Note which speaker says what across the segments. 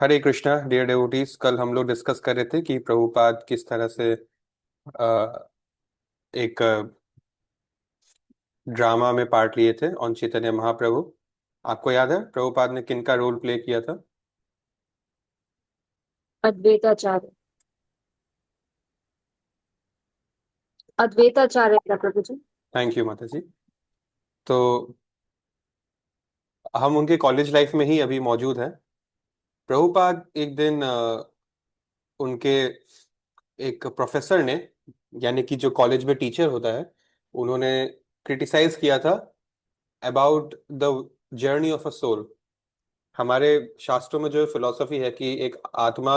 Speaker 1: हरे Krishna dear devotees. कल हम लोग डिस्कस कर रहे थे कि प्रभुपाद किस तरह से एक ड्रामा में पार्ट लिए थे ऑन चैतन्य महाप्रभु। आपको याद है प्रभुपाद ने किन का रोल प्ले किया था?
Speaker 2: अद्वैताचार्य। अद्वैताचार्य का प्रभु जी।
Speaker 1: थैंक यू माता जी। तो हम उनके कॉलेज लाइफ में ही अभी मौजूद हैं। प्रभुपाद एक दिन उनके एक प्रोफेसर ने, यानी कि जो कॉलेज में टीचर होता है, उन्होंने क्रिटिसाइज किया था about the journey of a soul. हमारे शास्त्रों में जो फिलॉसफी है कि एक आत्मा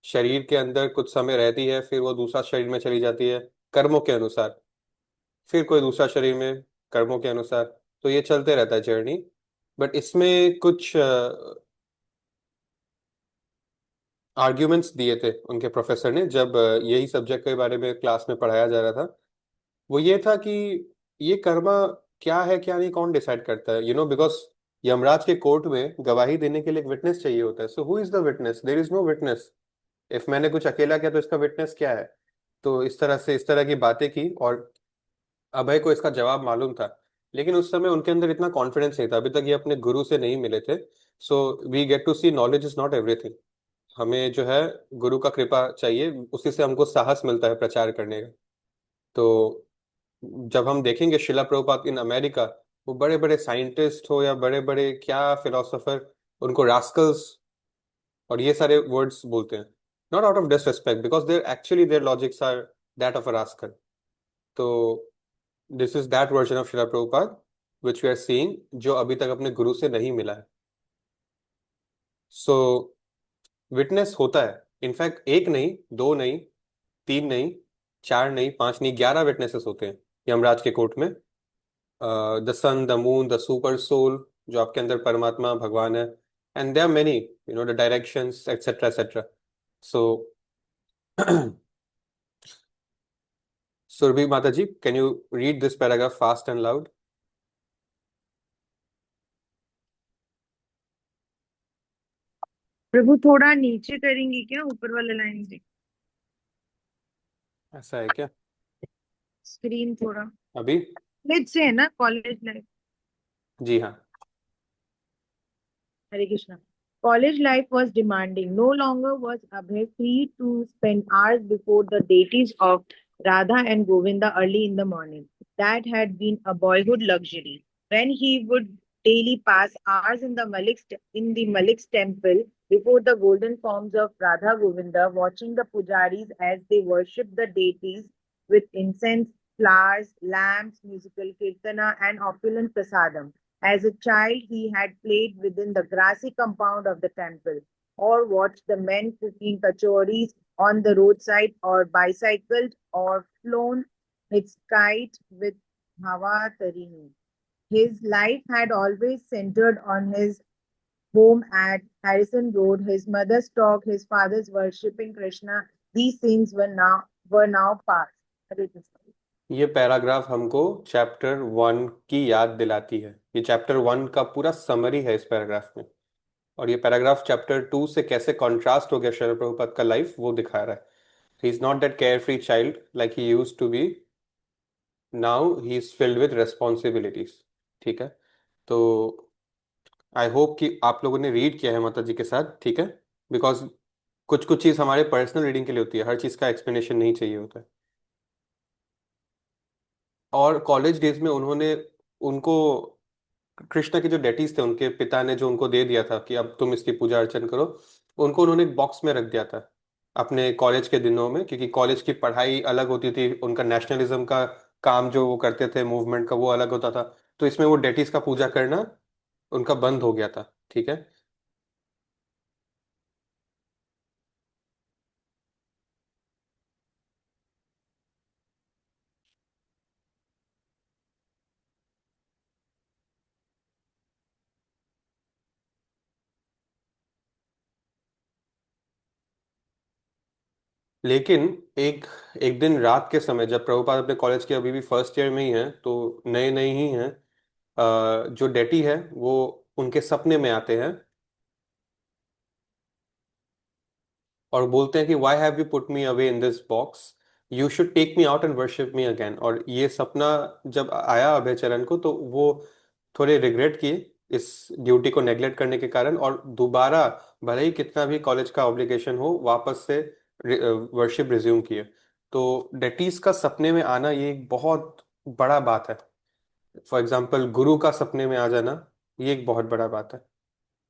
Speaker 1: शरीर के अंदर कुछ समय रहती है, फिर वो दूसरा शरीर में चली जाती है कर्मों के अनुसार, फिर कोई दूसरा शरीर में कर्मों के अनुसार। तो ये चलते रहता है जर्नी। बट इसमें कुछ आर्ग्यूमेंट्स दिए थे उनके प्रोफेसर ने, जब यही सब्जेक्ट के बारे में क्लास में पढ़ाया जा रहा था। वो ये था कि ये कर्मा क्या है क्या नहीं, कौन डिसाइड करता है? बिकॉज यमराज के कोर्ट में गवाही देने के लिए एक विटनेस चाहिए होता है। So who is the witness? There is no witness. If मैंने कुछ अकेला किया तो इसका विटनेस क्या है? तो इस तरह से इस तरह की बातें की, और अभय को इसका जवाब मालूम था। लेकिन उस समय उनके अंदर इतना कॉन्फिडेंस नहीं था, अभी तक ये अपने गुरु से नहीं मिले थे। So we get to see knowledge is not everything. हमें जो है गुरु का कृपा चाहिए, उसी से हमको साहस मिलता है प्रचार करने का। तो जब हम देखेंगे शिला प्रभुपाद इन अमेरिका, वो बड़े बड़े साइंटिस्ट हो या बड़े बड़े क्या फिलोसोफर, उनको रास्कल्स और ये सारे वर्ड्स बोलते हैं। Not out of disrespect, because there actually their logics are that of a rascal. तो this is that version of Shila Prabhupada which we are seeing, जो अभी तक अपने गुरु से नहीं मिला है। सो विटनेस होता है। इनफैक्ट एक नहीं, दो नहीं, तीन नहीं, चार नहीं, पांच नहीं, 11 विटनेसेस होते हैं यमराज के कोर्ट में। The sun, the moon, the super soul, जो आपके अंदर परमात्मा भगवान है। And there are many, the directions etcetera etcetera. So Surabhi Mata ji, can you read this paragraph fast and loud?
Speaker 2: Prabhu थोड़ा नीचे करेंगे क्या, ऊपर वाला लाइन से?
Speaker 1: ऐसा है क्या?
Speaker 2: स्क्रीन थोड़ा
Speaker 1: अभी?
Speaker 2: कॉलेज से है ना, कॉलेज लाइफ।
Speaker 1: जी हाँ।
Speaker 2: Hare Krishna. College life was demanding. No longer was Abhay free to spend hours before the deities of Radha and Govinda early in the morning. That had been a boyhood luxury. When he would daily pass hours in the Malik's temple before the golden forms of Radha Govinda, watching the pujaris as they worshipped the deities with incense, flowers, lamps, musical kirtana, and opulent prasadam. As a child, he had played within the grassy compound of the temple, or watched the men cooking kachoris on the roadside, or bicycled or flown its kite with Hawa Tarini. His life had always centered on his home at Harrison Road, his mother's talk, his father's worshipping Krishna. These things were now past. Hare Krishna.
Speaker 1: ये paragraph हमको chapter 1 की याद दिलाती है। ये chapter 1 का पूरा summary है इस पैराग्राफ में। और ये पैराग्राफ चैप्टर 2 से कैसे कॉन्ट्रास्ट हो गया शरद प्रभुपाद का लाइफ, वो दिखा रहा है। He is not that carefree child like he used to be. Now he is filled with responsibilities. ठीक है। तो आई होप कि आप लोगों ने रीड किया है माता जी के साथ, ठीक है? बिकॉज कुछ कुछ चीज़ हमारे पर्सनल रीडिंग के लिए होती है, हर चीज़ का एक्सप्लेनेशन नहीं चाहिए होता है। और कॉलेज डेज में उन्होंने उनको कृष्णा के जो डेटीज थे, उनके पिता ने जो उनको दे दिया था कि अब तुम इसकी पूजा अर्चन करो, उनको उन्होंने एक बॉक्स में रख दिया था अपने कॉलेज के दिनों में। क्योंकि कॉलेज की पढ़ाई अलग होती थी, उनका नेशनलिज्म का काम जो वो करते थे, मूवमेंट का, वो अलग होता था। तो इसमें वो डेटीज का पूजा करना उनका बंद हो गया था। ठीक है। लेकिन एक एक दिन रात के समय, जब प्रभुपाद अपने कॉलेज के अभी भी फर्स्ट ईयर में ही हैं, तो नए नए ही हैं, जो डेटी है वो उनके सपने में आते हैं। और बोलते हैं कि why have you put me away in this box, you should take me out and worship me again. और ये सपना जब आया अभय चरण को, तो वो थोड़े रिग्रेट किए इस ड्यूटी को नेग्लेक्ट करने के कारण, और दोबारा भले ही कितना भी कॉलेज का ऑब्लिगेशन हो, वापस से वर्शिप रिज्यूम किए। तो डेटीज का सपने में आना ये एक बहुत बड़ा बात है। फॉर एग्जाम्पल गुरु का सपने में आ जाना, ये एक बहुत बड़ा बात है।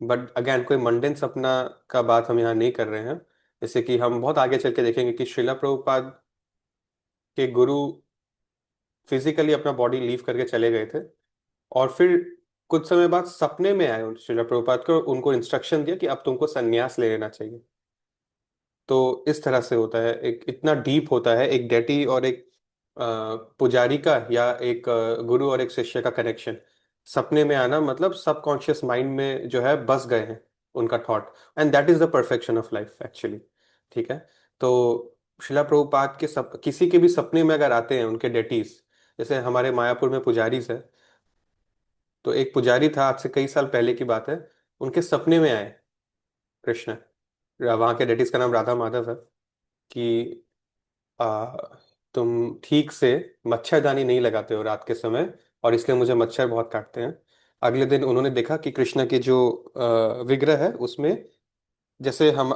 Speaker 1: बट अगेन कोई मंडेन सपना का बात हम यहाँ नहीं कर रहे हैं। जैसे कि हम बहुत आगे चल के देखेंगे कि श्रीला प्रभुपाद के गुरु फिजिकली अपना बॉडी लीव करके चले गए थे, और फिर कुछ समय बाद सपने में आए श्रीला प्रभुपाद को, उनको इंस्ट्रक्शन दिया कि अब तुमको संन्यास ले लेना चाहिए। तो इस तरह से होता है, एक इतना डीप होता है एक डेटी और एक पुजारी का, या एक गुरु और एक शिष्य का कनेक्शन। सपने में आना मतलब सबकॉन्शियस माइंड में जो है बस गए हैं उनका thought, and that is the perfection of life actually. ठीक है। तो शिला प्रभुपाद के किसी के भी सपने में अगर आते हैं उनके डेटीज, जैसे हमारे मायापुर में पुजारी है, तो एक पुजारी था, आज से कई साल पहले की बात है, उनके सपने में आए कृष्ण। वहाँ के डेटीज का नाम राधा माधव है, कि आ, तुम ठीक से मच्छरदानी नहीं लगाते हो रात के समय, और इसलिए मुझे मच्छर बहुत काटते हैं। अगले दिन उन्होंने देखा कि कृष्ण के जो विग्रह है उसमें, जैसे हम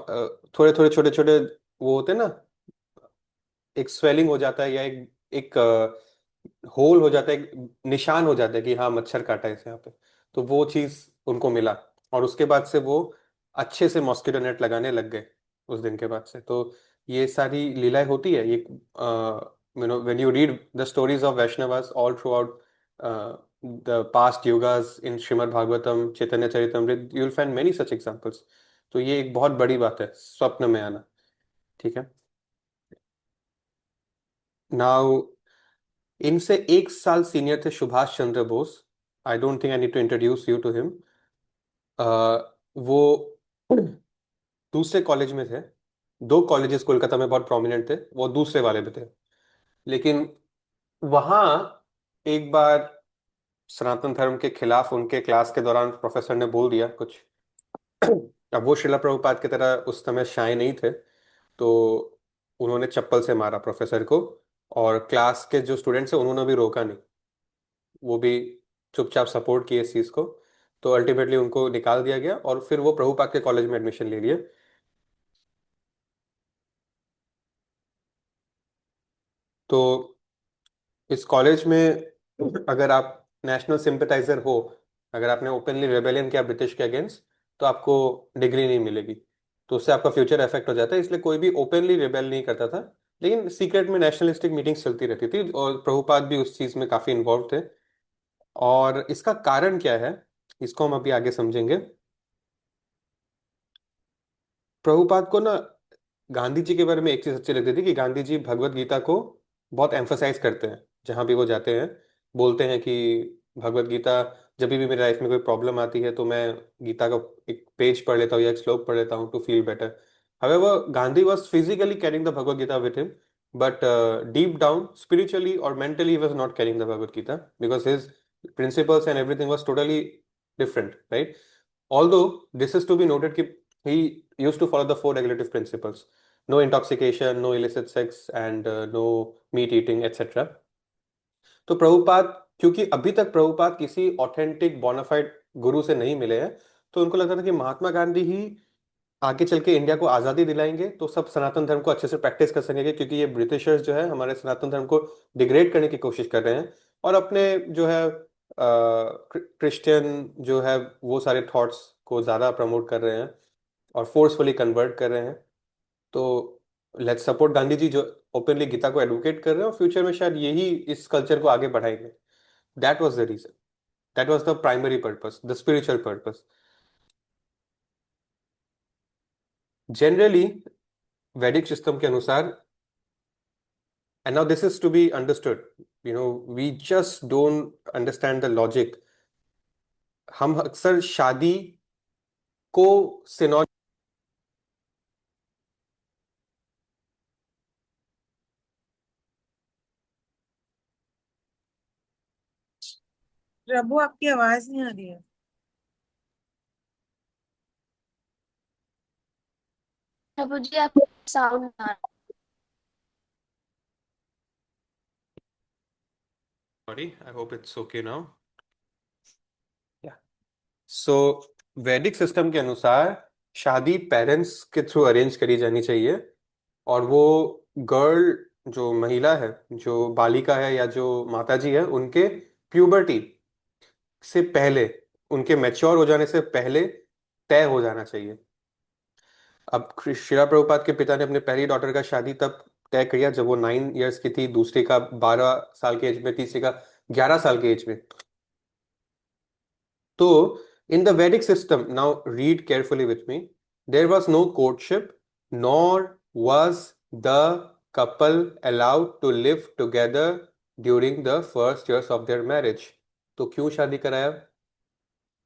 Speaker 1: थोड़े थोड़े छोटे छोटे वो होते हैं ना, एक स्वेलिंग हो जाता है, या एक होल हो जाता है, एक निशान हो जाता है कि हाँ मच्छर काटा है इस यहाँ पे। तो वो चीज उनको मिला, और उसके बाद से वो अच्छे से मॉस्किटो नेट लगाने लग गए उस दिन के बाद से। तो ये सारी लीलाएं होती है, ये when you read the stories of Vaishnavas all throughout the past yugas in Shrimad Bhagavatam, Chaitanya Charitamrita, you will find many such examples. तो ये एक बहुत बड़ी बात है स्वप्न में आना। ठीक है। नाउ इनसे एक साल सीनियर थे Subhash Chandra Bose. I don't think I need to introduce you to him. वो दूसरे कॉलेज में थे। दो कॉलेजेस कोलकाता में बहुत प्रोमिनेंट थे, वो दूसरे वाले में थे। लेकिन वहाँ एक बार सनातन धर्म के खिलाफ उनके क्लास के दौरान प्रोफेसर ने बोल दिया कुछ। अब वो शिला प्रभुपाद की तरह उस समय शाय नहीं थे, तो उन्होंने चप्पल से मारा प्रोफेसर को। और क्लास के जो स्टूडेंट्स हैं उन्होंने भी रोका नहीं, वो भी चुपचाप सपोर्ट किए इस चीज को। तो अल्टीमेटली उनको निकाल दिया गया, और फिर वो प्रभुपाद के कॉलेज में एडमिशन ले लिए। तो इस कॉलेज में अगर आप नेशनल सिंपैथाइजर हो, अगर आपने ओपनली रेबेलियन किया ब्रिटिश के अगेंस्ट, तो आपको डिग्री नहीं मिलेगी। तो उससे आपका फ्यूचर इफेक्ट हो जाता है, इसलिए कोई भी ओपनली रेबेल नहीं करता था। लेकिन सीक्रेट में नेशनलिस्टिक मीटिंग्स चलती रहती थी, और प्रभुपाद भी उस चीज में काफी इन्वॉल्व थे। और इसका कारण क्या है, इसको हम अभी आगे समझेंगे। प्रभुपाद को ना गांधी जी के बारे में एक चीज अच्छी लगती थी, कि गांधी जी भगवत गीता को बहुत एम्फोसाइज करते हैं जहां भी वो जाते हैं। बोलते हैं कि भगवत गीता, जब भी मेरी लाइफ में कोई प्रॉब्लम आती है तो मैं गीता का एक पेज पढ़ लेता हूँ या एक श्लोक पढ़ लेता हूँ to feel better. However, Gandhi was physically carrying the Bhagavad Gita with him, but deep down, spiritually or mentally, he was not carrying the Bhagavad Gita, because his principles and everything was totally different, right? Although this is to be noted that he used to follow the four regulative principles: no intoxication, no illicit sex, and no meat eating, etc. तो प्रभुपाद, क्योंकि अभी तक प्रभुपाद किसी authentic bonafide गुरु से नहीं मिले हैं, तो उनको लगता था कि महात्मा गांधी ही आगे चल के इंडिया को आजादी दिलाएंगे, तो सब सनातन धर्म को अच्छे से प्रैक्टिस कर सकेंगे, क्योंकि ये ब्रिटिशर्स जो है हमारे सनातन धर्म को डिग्रेड करने की कोशिश कर रहे हैं, और अपने जो है क्रिश्चियन जो है वो सारे थॉट्स को ज्यादा प्रमोट कर रहे हैं, और फोर्सफुली कन्वर्ट कर रहे हैं। तो लेट्स सपोर्ट गांधी जी जो ओपनली गीता को एडवोकेट कर रहे हैं, और फ्यूचर में शायद यही इस कल्चर को आगे बढ़ाएंगे। That was the reason, that was the primary purpose, the spiritual purpose. Generally वैदिक सिस्टम के अनुसार, and now this is to be understood, we just don't understand the logic। हम अक्सर शादी को सिनोन
Speaker 2: प्रभु आपकी आवाज नहीं आ रही है।
Speaker 3: प्रभु जी, आप साउंड आ
Speaker 1: sorry, I hope it's okay now. So वैदिक सिस्टम के अनुसार शादी पेरेंट्स के थ्रू अरेंज करी जानी चाहिए, और वो गर्ल, जो महिला है, जो बालिका है या जो माताजी है, उनके प्यूबर्टी से पहले, उनके मैच्योर हो जाने से पहले तय हो जाना चाहिए। अब शिला प्रभुपाद के पिता ने अपने पहली डॉटर का शादी तब तय किया जब वो 9 इयर्स की थी, दूसरी का 12 साल के एज में, तीसरी का 11 साल के एज में। So, in the Vedic system, now read carefully with me, there was no courtship, nor was the couple allowed to live together during the first years of their marriage. तो क्यों शादी कराया?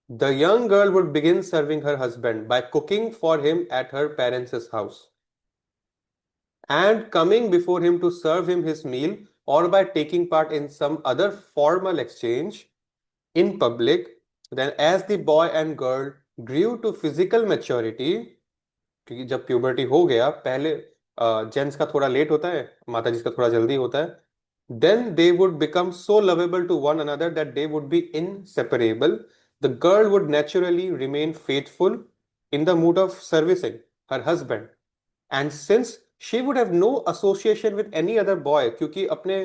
Speaker 1: The young girl would begin serving her husband by cooking for him at her parents' house and coming before him to serve him his meal, or by taking part in some other formal exchange in public. Then as the boy and girl grew to physical maturity, क्योंकि जब puberty हो गया, पहले gents का थोड़ा late होता है, माता जी का थोड़ा जल्दी होता है, then they would become so lovable to one another that they would be inseparable. The girl would naturally remain faithful in the mood of servicing her husband, and since she would have no association with any other boy, क्योंकि अपने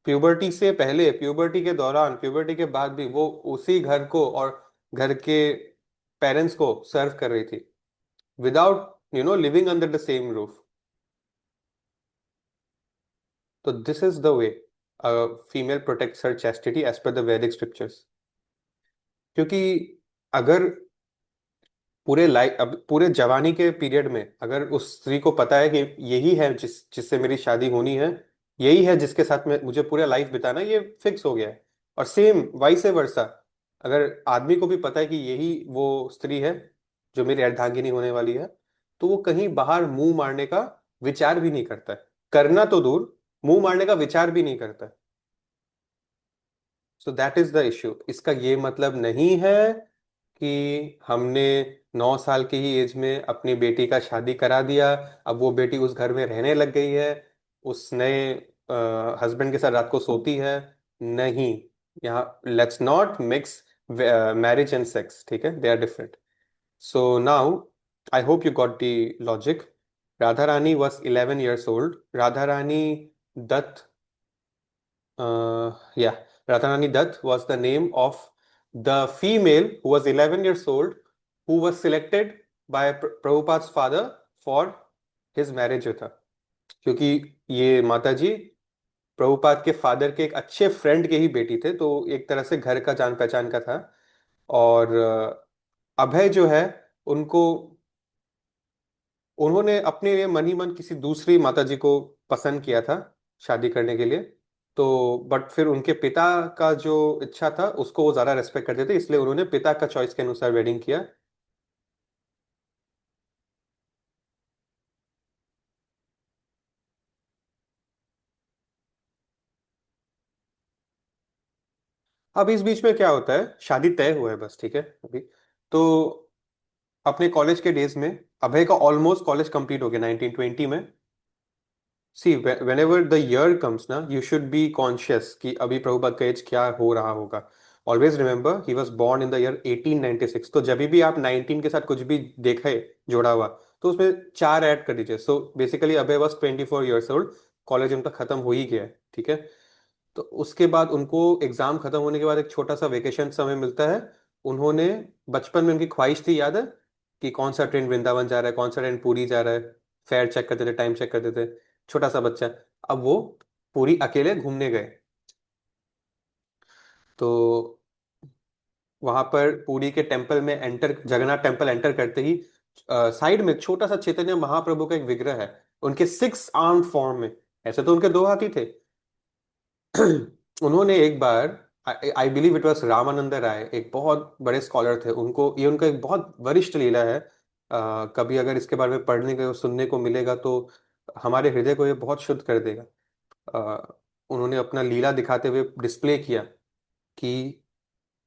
Speaker 1: puberty से पहले, puberty के दौरान, puberty के बाद भी वो उसी घर को और घर के पेरेंट्स को सर्व कर रही थी, without living under the same roof. तो this is the way female protects her chastity as per the Vedic scriptures. क्योंकि अगर पूरे लाइफ, अब पूरे जवानी के पीरियड में अगर उस स्त्री को पता है कि यही है जिससे मेरी शादी होनी है, यही है जिसके साथ में मुझे पूरा लाइफ बिताना है, ये फिक्स हो गया है। और सेम वाइस वर्सा, अगर आदमी को भी पता है कि यही वो स्त्री है जो मेरी अर्धांगिनी होने वाली है, तो वो कहीं बाहर मुंह मारने का विचार भी नहीं करता है। करना तो दूर, मुंह मारने का विचार भी नहीं करता है। So that is the issue. इसका ये मतलब नहीं है कि हमने 9 साल की ही एज में अपनी बेटी का शादी करा दिया, अब वो बेटी उस घर में रहने लग गई है, उस नए हस्बैंड के साथ रात को सोती है। नहीं, यहाँ let's not mix marriage and sex, ठीक है? They are different. So now I hope you got the logic. Radha Rani was 11 years old. Radha Rani Dutt, yeah, Radharani Dutt was the name of the female who was 11 years old, who was selected by Prabhupada's father for his marriage with her. क्योंकि ये माता जी प्रभुपाद के father के एक अच्छे friend के ही बेटी थे, तो एक तरह से घर का जान पहचान का था। और अभय जो है, उनको, उन्होंने अपने लिए मन ही मन किसी दूसरी माता जी को पसंद किया था शादी करने के लिए। तो बट फिर उनके पिता का जो इच्छा था उसको वो ज्यादा रेस्पेक्ट करते थे, इसलिए उन्होंने पिता का चॉइस के अनुसार वेडिंग किया। अब इस बीच में क्या होता है, शादी तय हुआ है बस, ठीक है अभी। तो अपने कॉलेज के डेज में अभय का ऑलमोस्ट कॉलेज कंप्लीट हो गया 1920 में। सी whenever the year comes ना, you should be conscious कि अभी प्रभुपाद का एज क्या हो रहा होगा। Always remember he was born in the year 1896। तो जब भी आप 19 के साथ कुछ भी देखे जोड़ा हुआ, तो उसमें 4 ऐड कर दीजिए। So basically Abhay was 24 years old। College उनका खत्म हो ही गया है, ठीक है? तो उसके बाद उनको एग्जाम खत्म होने के बाद एक छोटा सा वेकेशन समय मिलता है। उन्होंने, बचपन में उनकी ख्वाहिश थी, याद है, कि कौन सा ट्रेन वृंदावन जा रहा है, कौन सा ट्रेन पुरी जा रहा है। फेयर चेक करते थे, टाइम चेक करते थे, छोटा सा बच्चा। अब वो पूरी अकेले घूमने गए। तो वहां पर पूरी के टेम्पल में एंटर, जगन्नाथ टेम्पल एंटर करते ही साइड में छोटा सा चैतन्य महाप्रभु का एक विग्रह है, उनके 6 आर्म फॉर्म में। ऐसे तो उनके 2 हाथ ही थे। उन्होंने एक बार, I believe it was Ramanand Rai, एक बहुत बड़े स्कॉलर थे, उनको ये उनका एक बहुत वरिष्ठ लीला है। कभी अगर इसके बारे में पढ़ने को सुनने को मिलेगा तो हमारे हृदय को ये बहुत शुद्ध कर देगा। उन्होंने अपना लीला दिखाते हुए डिस्प्ले किया कि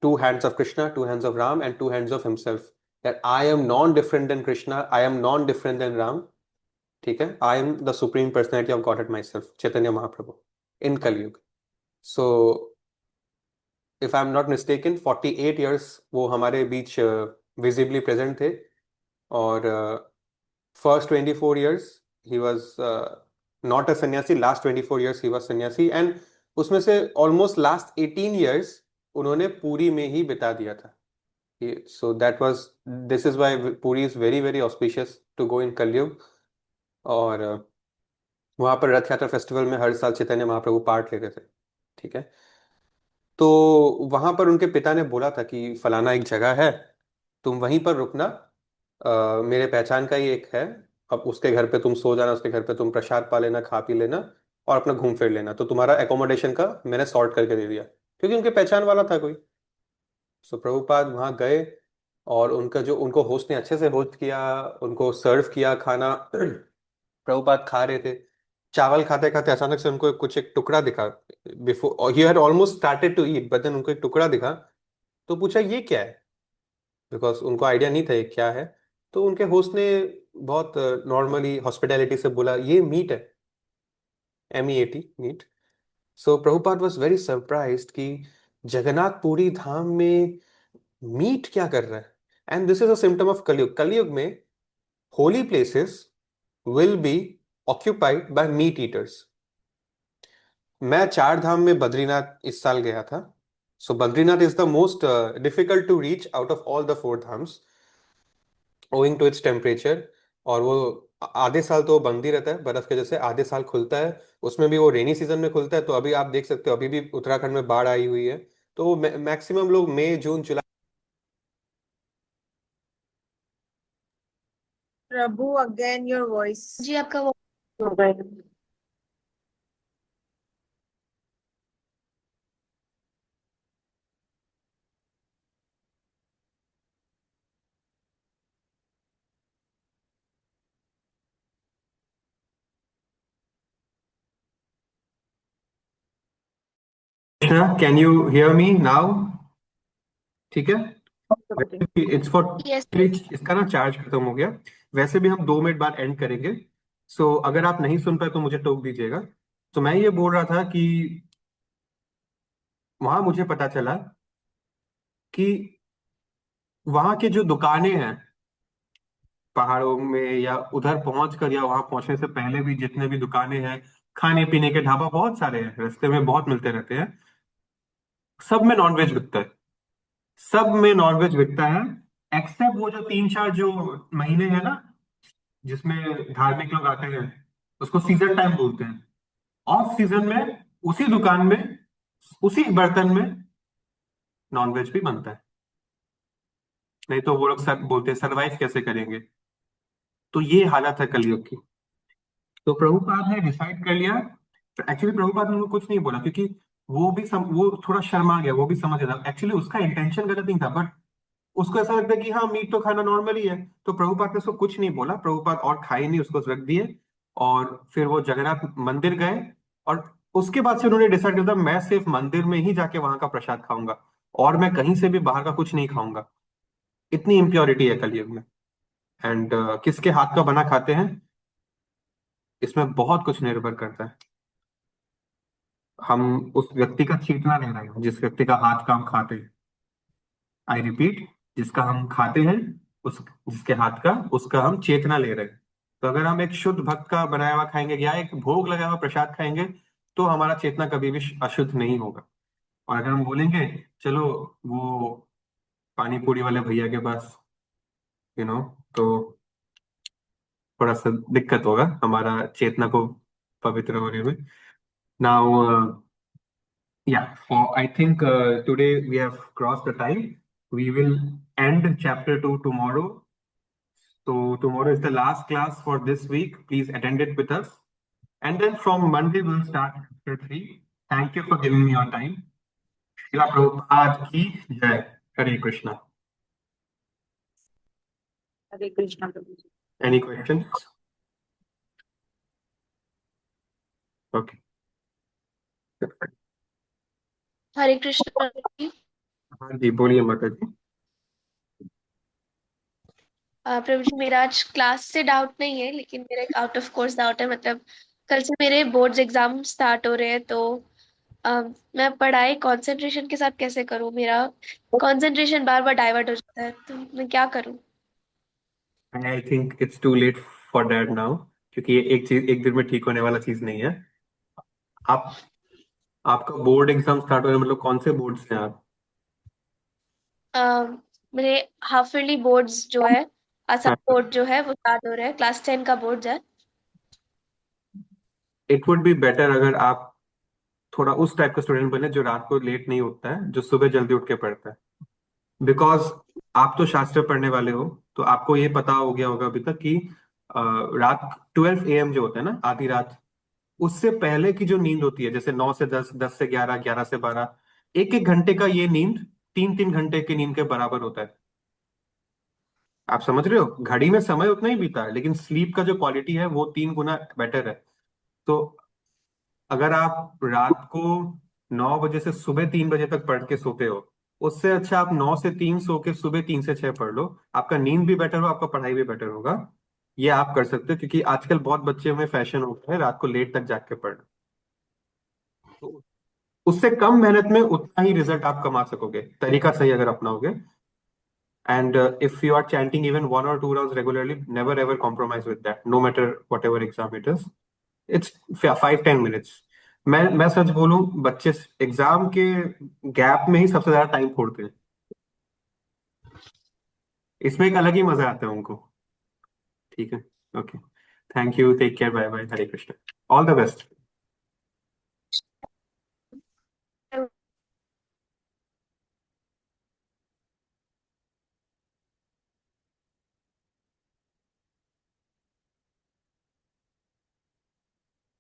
Speaker 1: 2 hands of Krishna, 2 hands of Ram, and 2 hands of himself, that I am non-different than Krishna, I am non-different than Ram. ठीक है, I am the supreme personality of Godhead myself, Chaitanya Mahaprabhu in Kali Yuga. So if I am not mistaken 48 years वो हमारे बीच visibly present थे, और first 24 years he was not a sannyasi, last 24 years he was sannyasi, and उसमें से almost last 18 years उन्होंने पूरी में ही बिता दिया था. So that was, this is why Puri is very very auspicious to go in Kalyug. और वहां पर रथ यात्रा फेस्टिवल में हर साल चैतन्य महाप्रभु पार्ट लेते थे. ठीक है, तो वहां पर उनके पिता ने बोला था कि फलाना एक जगह है, तुम वहीं पर रुकना, मेरे पहचान का ही एक है, अब उसके घर पे तुम सो जाना, उसके घर पे तुम प्रसाद पा लेना, खा पी लेना, और अपना घूम फिर लेना, तो तुम्हारा एकोमोडेशन का मैंने सॉर्ट करके दे दिया, क्योंकि उनके पहचान वाला था कोई. सो प्रभुपाद वहां गए, और उनका जो, उनको होस्ट ने अच्छे से होस्ट किया, उनको सर्व किया खाना. प्रभुपाद खा रहे थे, चावल खाते खाते अचानक से उनको कुछ एक टुकड़ा दिखा. Before he had almost started to eat, but then उनको एक टुकड़ा दिखा. तो पूछा ये क्या है, बिकॉज उनको आइडिया नहीं था ये क्या है. तो उनके होस्ट ने बहुत नॉर्मली हॉस्पिटैलिटी से बोला ये मीट है, MEAT, meat. So Prabhupada was very surprised कि जगन्नाथपुरी धाम में मीट क्या कर रहा है. And this is a symptom of Kaliyug. Kaliyug में holy places will be occupied by meat eaters. मैं चार धाम में बद्रीनाथ इस साल गया था. So Badrinath is the most difficult to reach out of all the four dhams, owing to its temperature. और वो आधे साल तो बंद ही रहता है बर्फ के जैसे, आधे साल खुलता है. उसमें भी वो रेनी सीजन में खुलता है. तो अभी आप देख सकते हो अभी भी उत्तराखंड में बाढ़ आई हुई है. तो मैक्सिमम लोग मई जून जुलाई.
Speaker 2: Prabhu, again your voice.
Speaker 3: जी आपका वो
Speaker 1: can you hear me now? ठीक है,
Speaker 2: Okay.
Speaker 1: इट्स फॉर,
Speaker 3: यस
Speaker 1: इसका ना चार्ज खत्म हो गया. वैसे भी हम 2 मिनट बाद एंड करेंगे. सो अगर आप नहीं सुन पाए तो मुझे टोक दीजिएगा. तो मैं ये बोल रहा था कि वहां मुझे पता चला कि वहां की जो दुकानें हैं पहाड़ों में, या उधर पहुंचकर, या वहां पहुंचने से पहले भी जितने भी दुकानें हैं, खाने पीने के ढाबा बहुत सारे हैं, रास्ते में बहुत मिलते रहते हैं, सब में नॉनवेज बिकता है. सब में नॉनवेज बिकता है, एक्सेप्ट वो जो 3-4 जो महीने हैं ना जिसमें धार्मिक लोग आते हैं, उसको सीजन टाइम बोलते हैं. ऑफ सीजन में उसी दुकान में, उसी बर्तन में नॉनवेज भी बनता है. नहीं तो वो लोग सब बोलते हैं सरवाइव कैसे करेंगे. तो ये हालत है कलयुग की. तो प्रभुपाद ने डिसाइड कर लिया. एक्चुअली प्रभुपाद ने उनको कुछ नहीं बोला, क्योंकि वो थोड़ा शर्मा गया, वो भी समझ रहा. एक्चुअली उसका इंटेंशन गलत नहीं था, बट उसको ऐसा लगता है कि हाँ मीट तो खाना नॉर्मल ही है. तो प्रभुपाद ने उसको कुछ नहीं बोला, प्रभुपाद और खाए नहीं, उसको रख दिए. और फिर वो जगन्नाथ मंदिर गए, और उसके बाद से उन्होंने डिसाइड किया था मैं सिर्फ मंदिर में ही जाके वहां का प्रसाद खाऊंगा, और मैं कहीं से भी बाहर का कुछ नहीं खाऊंगा. इतनी इम्प्योरिटी है कलयुग में. एंड किसके हाथ का बना खाते हैं, इसमें बहुत कुछ निर्भर करता है. हम उस व्यक्ति का चेतना ले रहे हैं जिस व्यक्ति का हाथ का हम खाते हैं. आई रिपीट, जिसका हम खाते हैं, उस जिसके हाथ का, उसका हम चेतना ले रहे हैं. तो अगर हम एक शुद्ध भक्त का बनाया हुआ खाएंगे, या एक भोग लगाया हुआ प्रसाद खाएंगे, तो हमारा चेतना कभी भी अशुद्ध नहीं होगा. और अगर हम बोलेंगे चलो वो पानी पूरी वाले भैया के पास, तो थोड़ा सा दिक्कत होगा हमारा चेतना को पवित्र होने में. Now yeah, I think today we have crossed the time. We will end chapter 2 tomorrow. So tomorrow is the last class for this week. Please attend it with us. And then from Monday we'll start chapter 3. Thank you for giving me your time. Srila Prabhupada ki jai. Hare Krishna.
Speaker 2: Hare Krishna, Prabhu.
Speaker 1: Any questions? Okay.
Speaker 3: हरे कृष्ण प्रभु जी.
Speaker 1: हाँ जी, बोलिए माता जी.
Speaker 3: प्रभु जी, मेरा आज class से doubt नहीं है, लेकिन मेरा एक आउट ऑफ कोर्स डाउट है। मतलब कल से मेरे बोर्ड्स एग्जाम स्टार्ट हो रहे हैं, तो अ, मैं पढ़ाई कंसंट्रेशन के साथ कैसे करूँ? मेरा कंसंट्रेशन बार बार डाइवर्ट हो जाता है, तो मैं क्या करूँ?
Speaker 1: I think it's too late for that now, क्योंकि ये एक चीज एक दिन में ठीक होने वाला चीज नहीं है। आप आपका बोर्ड एग्जाम स्टार्ट हो रहा है, मतलब कौन से बोर्ड से हैं आप?
Speaker 3: अ, मेरे हाफ ईयरली बोर्ड्स जो है, असम बोर्ड जो है वो स्टार्ट हो रहा है, क्लास 10 का बोर्ड है।
Speaker 1: इट वुड बी बेटर अगर आप थोड़ा उस टाइप का स्टूडेंट बने जो रात को लेट नहीं उठता है, जो सुबह जल्दी उठ के पढ़ता है। बिकॉज आप तो शास्त्र पढ़ने वाले हो, तो आपको ये पता हो गया होगा अभी तक कि रात 12 AM जो होता है ना, आधी रात, उससे पहले की जो नींद होती है, जैसे 9 से 10, 10 से 11, 11 से 12, एक एक घंटे का ये नींद 3 3 घंटे की नींद के बराबर होता है। आप समझ रहे हो, घड़ी में समय उतना ही बीता है, लेकिन स्लीप का जो क्वालिटी है वो 3 गुना बेटर है। तो अगर आप रात को 9 बजे से सुबह 3 बजे तक पढ़ के सोते हो, उससे अच्छा आप 9 से 3 सो के सुबह 3 से 6 पढ़ लो। आपका नींद भी बेटर हो, आपका पढ़ाई भी बेटर होगा। ये आप कर सकते हो, क्योंकि आजकल बहुत बच्चे में फैशन हो गया है रात को लेट तक जाग के पढ़ना। तो उससे कम मेहनत में उतना ही रिजल्ट आप कमा सकोगे, तरीका सही अगर अपनाओगे। And if you are chanting even 1 or 2 rounds regularly, never ever compromise with that, no matter what ever exam it is. It's 5 10 minutes। मैं सच बोलूं, बच्चे एग्जाम के गैप में ही सबसे ज्यादा टाइम फोड़ते हैं। इसमें एक अलग ही मजा आता है उनको। ठीक है। Okay. Thank you, take care, bye bye, Hare Krishna, all the best.